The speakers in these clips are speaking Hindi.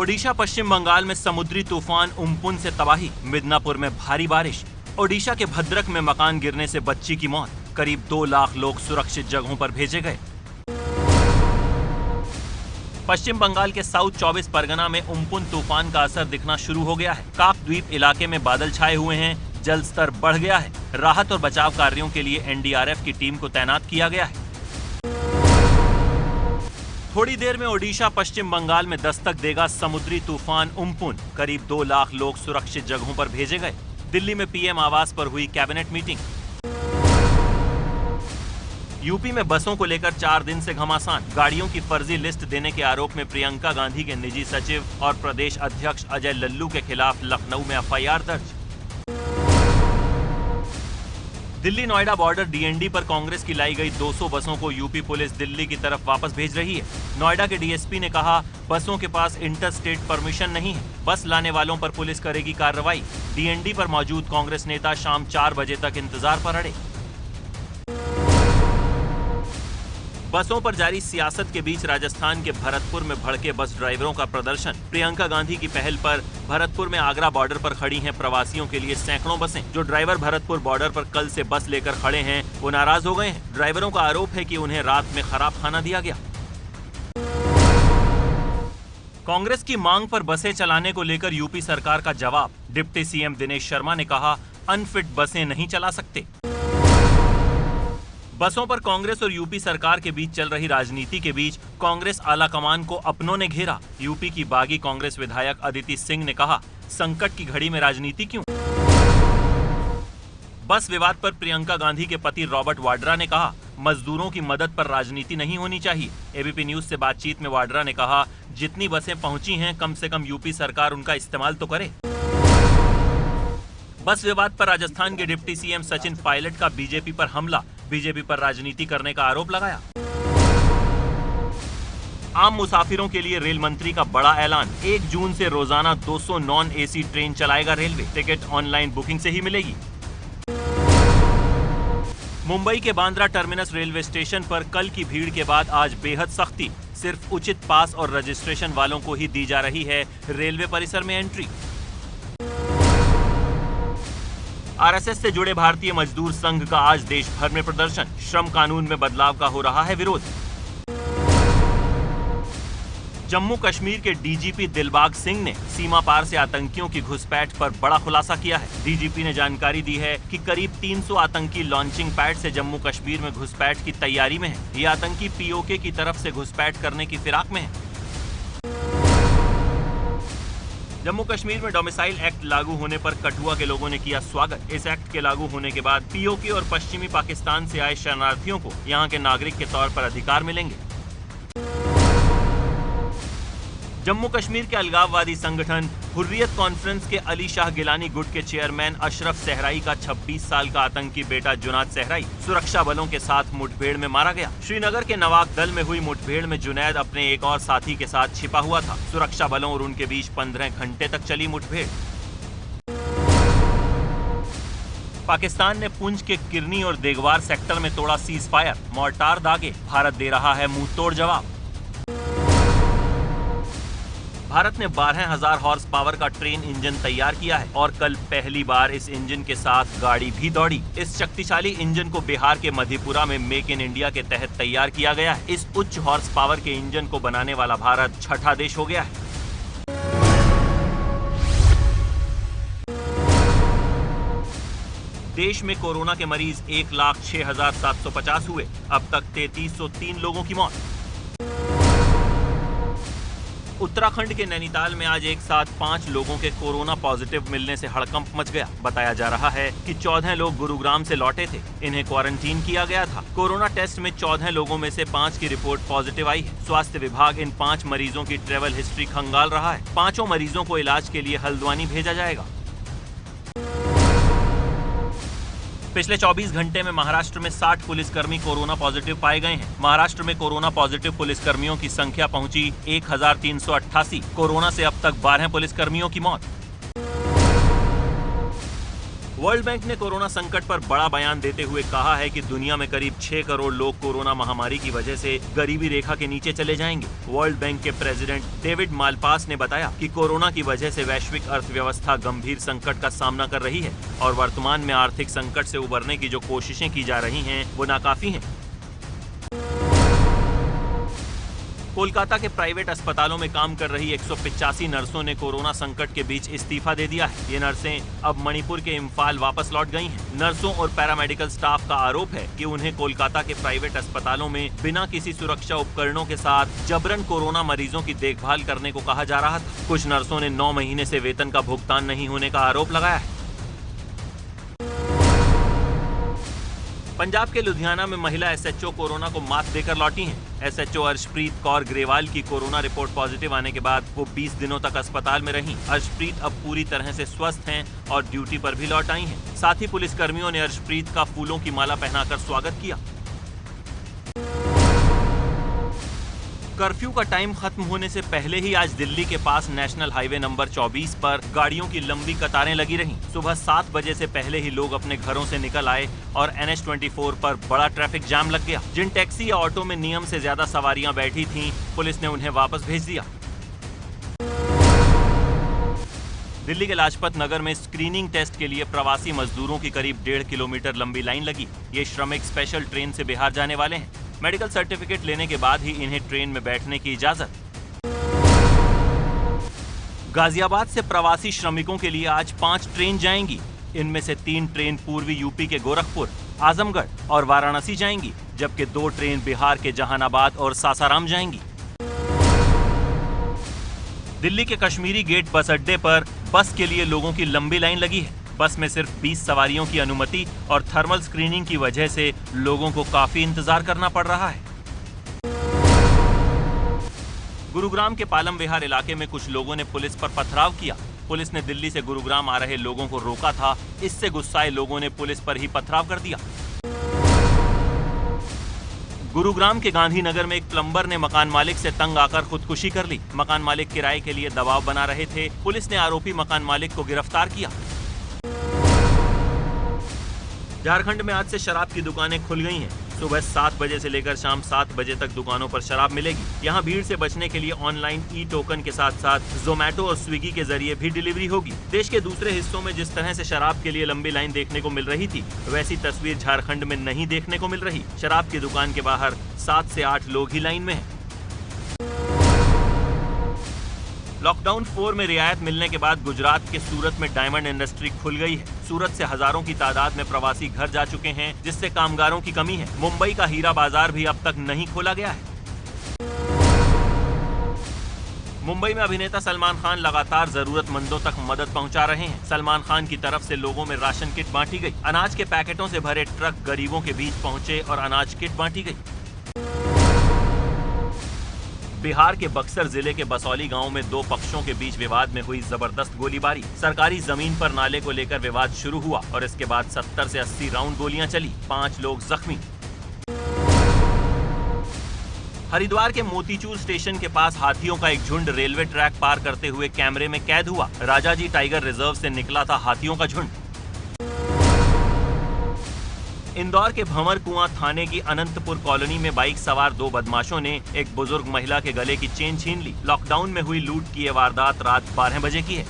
ओडिशा पश्चिम बंगाल में समुद्री तूफान उम्पुन से तबाही, मिदनापुर में भारी बारिश। ओडिशा के भद्रक में मकान गिरने से बच्ची की मौत। करीब 2 लाख लोग सुरक्षित जगहों पर भेजे गए। पश्चिम बंगाल के साउथ 24 परगना में उम्पुन तूफान का असर दिखना शुरू हो गया है। काक द्वीप इलाके में बादल छाए हुए हैं, जल स्तर बढ़ गया है। राहत और बचाव कार्यों के लिए एनडीआरएफ की टीम को तैनात किया गया है। थोड़ी देर में ओडिशा पश्चिम बंगाल में दस्तक देगा समुद्री तूफान उम्पुन। करीब 2 लाख लोग सुरक्षित जगहों पर भेजे गए। दिल्ली में पीएम आवास पर हुई कैबिनेट मीटिंग। यूपी में बसों को लेकर 4 दिन से घमासान। गाड़ियों की फर्जी लिस्ट देने के आरोप में प्रियंका गांधी के निजी सचिव और प्रदेश अध्यक्ष अजय लल्लू के खिलाफ लखनऊ में एफआईआर दर्ज। दिल्ली नोएडा बॉर्डर डीएनडी पर कांग्रेस की लाई गई 200 बसों को यूपी पुलिस दिल्ली की तरफ वापस भेज रही है। नोएडा के डीएसपी ने कहा, बसों के पास इंटर स्टेट परमिशन नहीं है। बस लाने वालों पर पुलिस करेगी कार्रवाई। डीएनडी पर मौजूद कांग्रेस नेता शाम 4 बजे तक इंतजार पर अड़े। बसों पर जारी सियासत के बीच राजस्थान के भरतपुर में भड़के बस ड्राइवरों का प्रदर्शन। प्रियंका गांधी की पहल पर भरतपुर में आगरा बॉर्डर पर खड़ी हैं प्रवासियों के लिए सैकड़ों बसें। जो ड्राइवर भरतपुर बॉर्डर पर कल से बस लेकर खड़े हैं, वो नाराज हो गए हैं। ड्राइवरों का आरोप है कि उन्हें रात में खराब खाना दिया गया। कांग्रेस की मांग पर बसें चलाने को लेकर यूपी सरकार का जवाब। डिप्टी सीएम दिनेश शर्मा ने कहा, अनफिट बसें नहीं चला सकते। बसों पर कांग्रेस और यूपी सरकार के बीच चल रही राजनीति के बीच कांग्रेस आलाकमान को अपनों ने घेरा। यूपी की बागी कांग्रेस विधायक अदिति सिंह ने कहा, संकट की घड़ी में राजनीति क्यों? बस विवाद पर प्रियंका गांधी के पति रॉबर्ट वाड्रा ने कहा, मजदूरों की मदद पर राजनीति नहीं होनी चाहिए। एबीपी न्यूज से बातचीत में वाड्रा ने कहा, जितनी बसें पहुंची हैं, कम से कम यूपी सरकार उनका इस्तेमाल तो करे। बस विवाद पर राजस्थान के डिप्टी सीएम सचिन पायलट का बीजेपी पर हमला। बीजेपी पर राजनीति करने का आरोप लगाया। आम मुसाफिरों के लिए रेल मंत्री का बड़ा ऐलान। 1 जून से रोजाना 200 नॉन एसी ट्रेन चलाएगा रेलवे। टिकट ऑनलाइन बुकिंग से ही मिलेगी। मुंबई के बांद्रा टर्मिनस रेलवे स्टेशन पर कल की भीड़ के बाद आज बेहद सख्ती। सिर्फ उचित पास और रजिस्ट्रेशन वालों को ही दी जा रही है रेलवे परिसर में एंट्री। आरएसएस से जुड़े भारतीय मजदूर संघ का आज देश भर में प्रदर्शन। श्रम कानून में बदलाव का हो रहा है विरोध। जम्मू कश्मीर के डीजीपी दिलबाग सिंह ने सीमा पार से आतंकियों की घुसपैठ पर बड़ा खुलासा किया है। डीजीपी ने जानकारी दी है कि करीब 300 आतंकी लॉन्चिंग पैड से जम्मू कश्मीर में घुसपैठ की तैयारी में है। ये आतंकी पीओके की तरफ से घुसपैठ करने की फिराक में है। जम्मू कश्मीर में डोमिसाइल एक्ट लागू होने पर कठुआ के लोगों ने किया स्वागत। इस एक्ट के लागू होने के बाद पीओके और पश्चिमी पाकिस्तान से आए शरणार्थियों को यहां के नागरिक के तौर पर अधिकार मिलेंगे। जम्मू कश्मीर के अलगाववादी संगठन हुर्रियत कॉन्फ्रेंस के अली शाह गिलानी गुट के चेयरमैन अशरफ सहराई का 26 साल का आतंकी बेटा जुनाद सहराई सुरक्षा बलों के साथ मुठभेड़ में मारा गया। श्रीनगर के नवाक दल में हुई मुठभेड़ में जुनैद अपने एक और साथी के साथ छिपा हुआ था। सुरक्षा बलों और उनके बीच 15 घंटे तक चली मुठभेड़। पाकिस्तान ने पुंछ के किरनी और देगवार सेक्टर में तोड़ा सीज फायर। मोर्टार दागे। भारत दे रहा है मुंह तोड़ जवाब। भारत ने 12,000 हॉर्स पावर का ट्रेन इंजन तैयार किया है और कल पहली बार इस इंजन के साथ गाड़ी भी दौड़ी। इस शक्तिशाली इंजन को बिहार के मधेपुरा में मेक इन इंडिया के तहत तैयार किया गया है। इस उच्च हॉर्स पावर के इंजन को बनाने वाला भारत 6ठा देश हो गया है। देश में कोरोना के मरीज 1,06,750 हुए। अब तक 3303 लोगों की मौत। उत्तराखंड के नैनीताल में आज एक साथ 5 लोगों के कोरोना पॉजिटिव मिलने से हड़कंप मच गया। बताया जा रहा है कि 14 लोग गुरुग्राम से लौटे थे। इन्हें क्वारंटीन किया गया था। कोरोना टेस्ट में 14 लोगों में से 5 की रिपोर्ट पॉजिटिव आई है। स्वास्थ्य विभाग इन 5 मरीजों की ट्रेवल हिस्ट्री खंगाल रहा है। 5 मरीजों को इलाज के लिए हल्द्वानी भेजा जाएगा। पिछले 24 घंटे में महाराष्ट्र में 60 पुलिसकर्मी कोरोना पॉजिटिव पाए गए हैं। महाराष्ट्र में कोरोना पॉजिटिव पुलिसकर्मियों की संख्या पहुंची 1,388। कोरोना से अब तक 12 पुलिसकर्मियों की मौत। वर्ल्ड बैंक ने कोरोना संकट पर बड़ा बयान देते हुए कहा है कि दुनिया में करीब 6 करोड़ लोग कोरोना महामारी की वजह से गरीबी रेखा के नीचे चले जाएंगे। वर्ल्ड बैंक के प्रेसिडेंट डेविड मालपास ने बताया कि कोरोना की वजह से वैश्विक अर्थव्यवस्था गंभीर संकट का सामना कर रही है और वर्तमान में आर्थिक संकट से उबरने की जो कोशिशें की जा रही हैं वो नाकाफी हैं। कोलकाता के प्राइवेट अस्पतालों में काम कर रही 185 नर्सों ने कोरोना संकट के बीच इस्तीफा दे दिया है। ये नर्सें अब मणिपुर के इम्फाल वापस लौट गई हैं। नर्सों और पैरामेडिकल स्टाफ का आरोप है कि उन्हें कोलकाता के प्राइवेट अस्पतालों में बिना किसी सुरक्षा उपकरणों के साथ जबरन कोरोना मरीजों की देखभाल करने को कहा जा रहा था। कुछ नर्सों ने 9 महीने से वेतन का भुगतान नहीं होने का आरोप लगाया है। पंजाब के लुधियाना में महिला एसएचओ कोरोना को मात देकर लौटी हैं। एसएचओ अर्शप्रीत कौर ग्रेवाल की कोरोना रिपोर्ट पॉजिटिव आने के बाद वो 20 दिनों तक अस्पताल में रहीं। अर्शप्रीत अब पूरी तरह से स्वस्थ हैं और ड्यूटी पर भी लौट आई हैं। साथ ही पुलिसकर्मियों ने अर्शप्रीत का फूलों की माला पहनाकर स्वागत किया। कर्फ्यू का टाइम खत्म होने से पहले ही आज दिल्ली के पास नेशनल हाईवे नंबर 24 पर गाड़ियों की लंबी कतारें लगी रहीं। सुबह 7 बजे से पहले ही लोग अपने घरों से निकल आए और NH24 पर बड़ा ट्रैफिक जाम लग गया। जिन टैक्सी या ऑटो में नियम से ज्यादा सवारियां बैठी थीं, पुलिस ने उन्हें वापस भेज दिया। दिल्ली के लाजपत नगर में स्क्रीनिंग टेस्ट के लिए प्रवासी मजदूरों की करीब 1.5 किलोमीटर लंबी लाइन लगी। ये श्रमिक स्पेशल ट्रेन से बिहार जाने वाले हैं। मेडिकल सर्टिफिकेट लेने के बाद ही इन्हें ट्रेन में बैठने की इजाजत। गाजियाबाद से प्रवासी श्रमिकों के लिए आज 5 ट्रेन जाएंगी। इनमें से 3 ट्रेन पूर्वी यूपी के गोरखपुर, आजमगढ़ और वाराणसी जाएंगी, जबकि 2 ट्रेन बिहार के जहानाबाद और सासाराम जाएंगी। दिल्ली के कश्मीरी गेट बस अड्डे पर बस के लिए लोगों की लंबी लाइन लगी है। बस में सिर्फ 20 सवारियों की अनुमति और थर्मल स्क्रीनिंग की वजह से लोगों को काफी इंतजार करना पड़ रहा है। गुरुग्राम के पालम विहार इलाके में कुछ लोगों ने पुलिस पर पथराव किया। पुलिस ने दिल्ली से गुरुग्राम आ रहे लोगों को रोका था। इससे गुस्साए लोगों ने पुलिस पर ही पथराव कर दिया। गुरुग्राम के गांधीनगर में एक प्लम्बर ने मकान मालिक से तंग आकर खुदकुशी कर ली। मकान मालिक किराए के लिए दबाव बना रहे थे। पुलिस ने आरोपी मकान मालिक को गिरफ्तार किया। झारखंड में आज से शराब की दुकानें खुल गई हैं। सुबह 7 बजे से लेकर शाम 7 बजे तक दुकानों पर शराब मिलेगी। यहाँ भीड़ से बचने के लिए ऑनलाइन ई टोकन के साथ साथ जोमेटो और स्विगी के जरिए भी डिलीवरी होगी। देश के दूसरे हिस्सों में जिस तरह से शराब के लिए लंबी लाइन देखने को मिल रही थी, वैसी तस्वीर झारखंड में नहीं देखने को मिल रही। शराब की दुकान के बाहर 7 से 8 लोग ही लाइन में हैं। लॉकडाउन 4 में रियायत मिलने के बाद गुजरात के सूरत में डायमंड इंडस्ट्री खुल गई है। सूरत से हजारों की तादाद में प्रवासी घर जा चुके हैं, जिससे कामगारों की कमी है। मुंबई का हीरा बाजार भी अब तक नहीं खोला गया है। मुंबई में अभिनेता सलमान खान लगातार जरूरतमंदों तक मदद पहुंचा रहे हैं। सलमान खान की तरफ से लोगों में राशन किट बांटी गई। अनाज के पैकेटों से भरे ट्रक गरीबों के बीच पहुंचे और अनाज किट बांटी गई। बिहार के बक्सर जिले के बसौली गांव में 2 पक्षों के बीच विवाद में हुई जबरदस्त गोलीबारी। सरकारी जमीन पर नाले को लेकर विवाद शुरू हुआ और इसके बाद 70 से 80 राउंड गोलियां चली। 5 लोग जख्मी। हरिद्वार के मोतीचूर स्टेशन के पास हाथियों का एक झुंड रेलवे ट्रैक पार करते हुए कैमरे में कैद हुआ। राजाजी टाइगर रिजर्व से निकला था हाथियों का झुंड। इंदौर के भंवर कुआं थाने की अनंतपुर कॉलोनी में बाइक सवार 2 बदमाशों ने एक बुजुर्ग महिला के गले की चेन छीन ली। लॉकडाउन में हुई लूट की ये वारदात रात 12 बजे की है।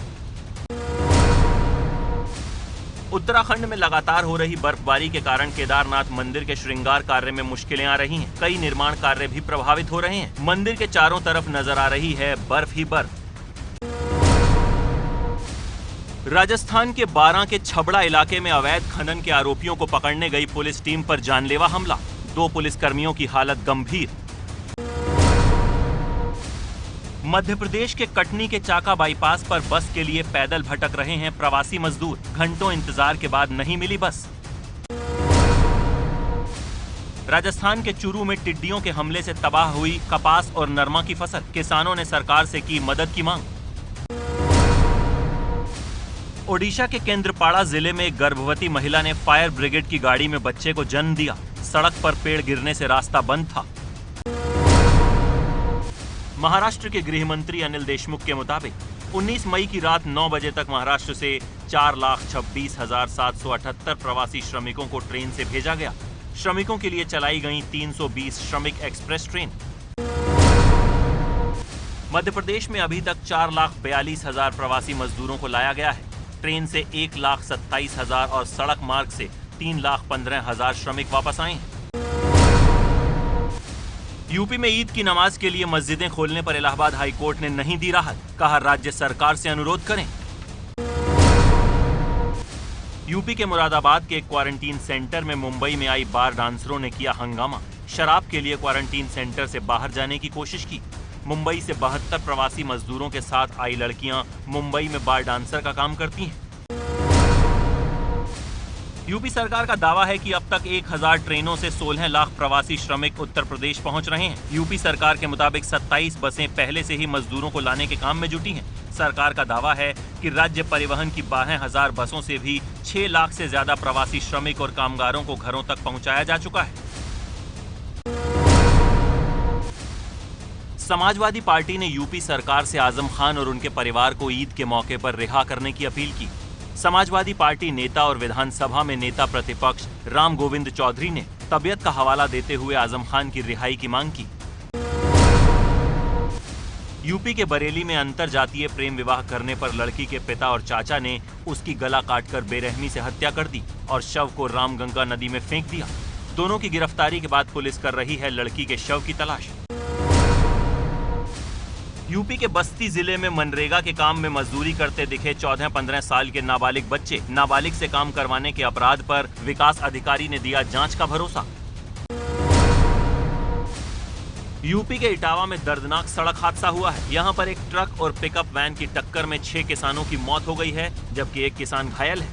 उत्तराखंड में लगातार हो रही बर्फबारी के कारण केदारनाथ मंदिर के श्रृंगार कार्य में मुश्किलें आ रही हैं। कई निर्माण कार्य भी प्रभावित हो रहे हैं। मंदिर के चारों तरफ नजर आ रही है बर्फ ही बर्फ। राजस्थान के 12 के छबड़ा इलाके में अवैध खनन के आरोपियों को पकड़ने गई पुलिस टीम पर जानलेवा हमला। 2 पुलिसकर्मियों की हालत गंभीर। मध्य प्रदेश के कटनी के चाका बाईपास पर बस के लिए पैदल भटक रहे हैं प्रवासी मजदूर। घंटों इंतजार के बाद नहीं मिली बस। राजस्थान के चुरू में टिड्डियों के हमले से तबाह हुई कपास और नरमा की फसल। किसानों ने सरकार से की मदद की मांग। ओडिशा के केंद्रपाड़ा जिले में एक गर्भवती महिला ने फायर ब्रिगेड की गाड़ी में बच्चे को जन्म दिया। सड़क पर पेड़ गिरने से रास्ता बंद था। महाराष्ट्र के गृह मंत्री अनिल देशमुख के मुताबिक 19 मई की रात 9 बजे तक महाराष्ट्र से 4,26,778 प्रवासी श्रमिकों को ट्रेन से भेजा गया। श्रमिकों के लिए चलाई गईं 320 श्रमिक एक्सप्रेस ट्रेन। मध्य प्रदेश में अभी तक 4,42,000 प्रवासी मजदूरों को लाया गया है। ट्रेन से 1,27,000 और सड़क मार्ग से 3,15,000 श्रमिक वापस आए हैं। यूपी में ईद की नमाज के लिए मस्जिदें खोलने पर इलाहाबाद हाई कोर्ट ने नहीं दी राहत, कहा राज्य सरकार से अनुरोध करें। यूपी के मुरादाबाद के एक क्वारंटीन सेंटर में मुंबई में आई बार डांसरों ने किया हंगामा। शराब के लिए क्वारंटीन सेंटर से बाहर जाने की कोशिश की। मुंबई से 72 प्रवासी मजदूरों के साथ आई लड़कियां मुंबई में बार डांसर का काम करती हैं। यूपी सरकार का दावा है कि अब तक 1,000 ट्रेनों से 16 लाख प्रवासी श्रमिक उत्तर प्रदेश पहुंच रहे हैं। यूपी सरकार के मुताबिक 27 बसें पहले से ही मजदूरों को लाने के काम में जुटी हैं। सरकार का दावा है कि राज्य परिवहन की 12,000 बसों से भी 6 लाख से ज्यादा प्रवासी श्रमिक और कामगारों को घरों तक पहुंचाया जा चुका है। समाजवादी पार्टी ने यूपी सरकार से आजम खान और उनके परिवार को ईद के मौके पर रिहा करने की अपील की। समाजवादी पार्टी नेता और विधानसभा में नेता प्रतिपक्ष राम गोविंद चौधरी ने तबियत का हवाला देते हुए आजम खान की रिहाई की मांग की। यूपी के बरेली में अंतरजातीय प्रेम विवाह करने पर लड़की के पिता और चाचा ने उसकी गला काटकर बेरहमी से हत्या कर दी और शव को रामगंगा नदी में फेंक दिया। दोनों की गिरफ्तारी के बाद पुलिस कर रही है लड़की के शव की तलाश। यूपी के बस्ती जिले में मनरेगा के काम में मजदूरी करते दिखे 14-15 साल के नाबालिग बच्चे। नाबालिग से काम करवाने के अपराध पर विकास अधिकारी ने दिया जांच का भरोसा। यूपी के इटावा में दर्दनाक सड़क हादसा हुआ है। यहां पर एक ट्रक और पिकअप वैन की टक्कर में 6 किसानों की मौत हो गई है, जबकि एक किसान घायल है।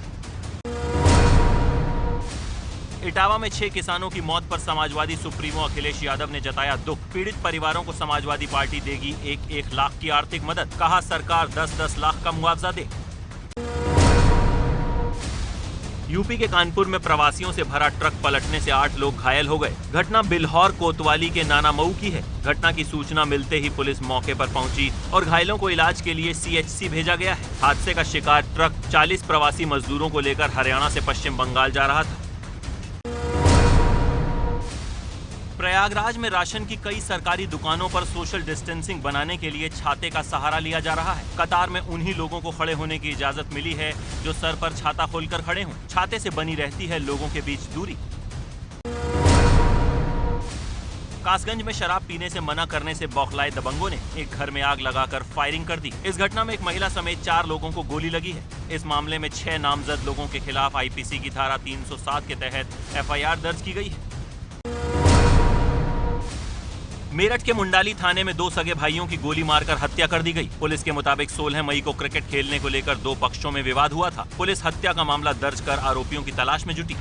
इटावा में 6 किसानों की मौत पर समाजवादी सुप्रीमो अखिलेश यादव ने जताया दुख। पीड़ित परिवारों को समाजवादी पार्टी देगी 1-1 लाख की आर्थिक मदद। कहा सरकार 10-10 लाख का मुआवजा दे। यूपी के कानपुर में प्रवासियों से भरा ट्रक पलटने से 8 लोग घायल हो गए। घटना बिल्हौर कोतवाली के नानामऊ की है। घटना की सूचना मिलते ही पुलिस मौके पर पहुंची और घायलों को इलाज के लिए CHC भेजा गया है। हादसे का शिकार ट्रक 40 प्रवासी मजदूरों को लेकर हरियाणा से पश्चिम बंगाल जा रहा था। प्रयागराज में राशन की कई सरकारी दुकानों पर सोशल डिस्टेंसिंग बनाने के लिए छाते का सहारा लिया जा रहा है। कतार में उन्हीं लोगों को खड़े होने की इजाजत मिली है जो सर पर छाता खोलकर खड़े हों। छाते से बनी रहती है लोगों के बीच दूरी। कासगंज में शराब पीने से मना करने से बौखलाए दबंगों ने एक घर में आग लगाकर फायरिंग कर दी। इस घटना में एक महिला समेत 4 लोगों को गोली लगी है। इस मामले में 6 नामजद लोगों के खिलाफ IPC की धारा 307 के तहत FIR दर्ज की गई है। मेरठ के मुंडाली थाने में 2 सगे भाइयों की गोली मारकर हत्या कर दी गई। पुलिस के मुताबिक 16 मई को क्रिकेट खेलने को लेकर 2 पक्षों में विवाद हुआ था। पुलिस हत्या का मामला दर्ज कर आरोपियों की तलाश में जुटी।